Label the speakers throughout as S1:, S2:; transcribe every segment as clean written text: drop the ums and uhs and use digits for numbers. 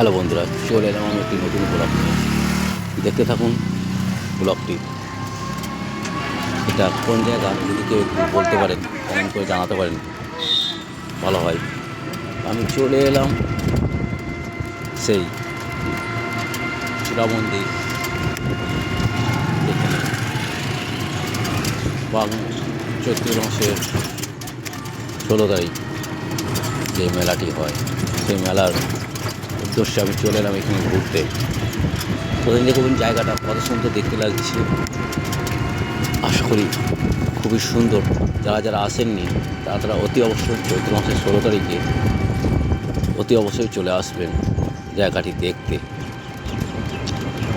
S1: Hello বন্ধুরা, চলে এলাম আমি একটি নতুন ব্লগ নিয়ে। দেখতে থাকুন ব্লগটি। এটা কোন জায়গা যদি কেউ একটু বলতে পারেন, কমেন্ট করে জানাতে পারেন, ভালো হয়। আমি চলে এলাম সেই চূড়া মন্দির, যেখানে চৈত্র মাসের 16 তারিখ যে মেলাটি হয়, সেই মেলার উদ্দেশ্যে আমি চলে এলাম এখানে ঘুরতে। প্রথমে দেখুন জায়গাটা কত সুন্দর দেখতে লাগছে। আশা করি খুবই সুন্দর। যারা যারা আসেননি তারা অতি অবশ্যই চৈত্র মাসের 16 তারিখে অতি অবশ্যই চলে আসবেন জায়গাটি দেখতে।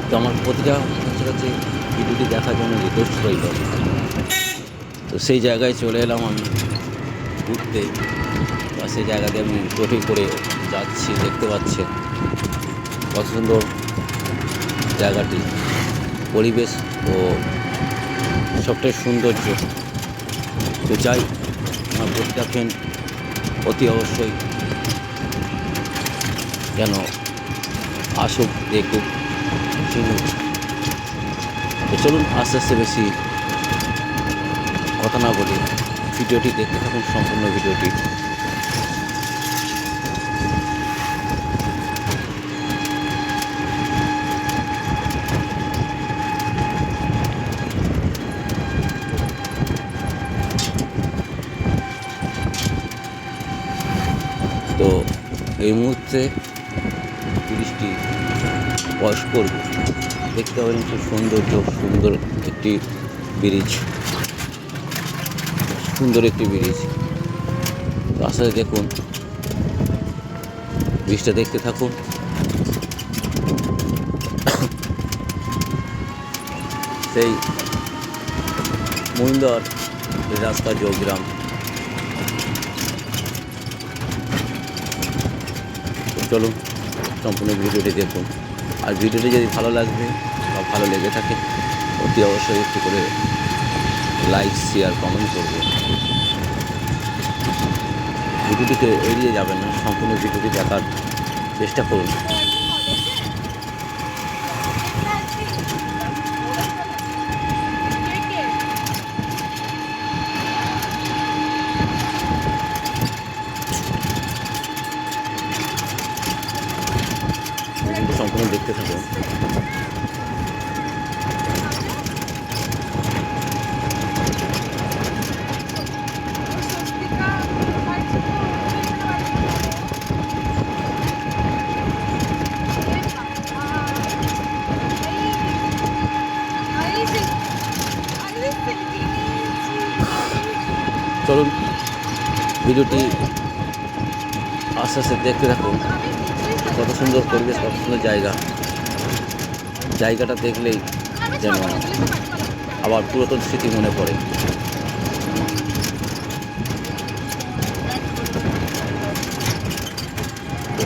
S1: তো আমার প্রতিটা কাছাকাছি ভিডিওটি দেখার জন্য রিকোয়েস্ট রইল। তো সেই জায়গায় চলে এলাম আমি ঘুরতে, বা সেই জায়গাতে আমি টোটো করে যাচ্ছি। দেখতে পাচ্ছেন কত সুন্দর জায়গাটি, পরিবেশ ও সবটাই সৌন্দর্য। তো চাই আমার প্রতিটা ফ্রেন্ড অতি অবশ্যই যেন আসুক, দেখুক, চিনুক। তো চলুন আস্তে আস্তে বেশি কথা না বলে ভিডিওটি দেখতে থাকুন, সম্পূর্ণ ভিডিওটি। তো এই মুহূর্তে ব্রিজটি ক্রস করব। দেখতে পাবেন খুব সুন্দর একটি ব্রিজ, সুন্দর একটি ব্রিজ। রাস্তায় দেখুন, ব্রিজটা দেখতে থাকুন। সেই মহিন্দর রাস্তা যোগগ্রাম। চলুন সম্পূর্ণ ভিডিওটি দেখুন। আর ভিডিওটি যদি ভালো লাগবে বা ভালো লেগে থাকে অতি অবশ্যই একটু করে লাইক, শেয়ার, কমেন্ট করবেন। ভিডিওটিকে এড়িয়ে যাবেন না, সম্পূর্ণ ভিডিওটি দেখার চেষ্টা করুন। সম্পূর্ণ দেখতে থাকুন। চলুন ভিডিওটি আস্তে আস্তে দেখতে থাকুন। কত সুন্দর পরিবেশ, কত সুন্দর জায়গাটা দেখলেই যেন আবার পুরাতন স্মৃতি মনে পড়ে।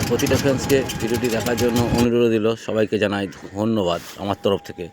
S1: প্রতিটা ফ্রেন্ডসকে ভিডিওটি দেখার জন্য অনুরোধ দিল। সবাইকে জানাই ধন্যবাদ আমার তরফ থেকে।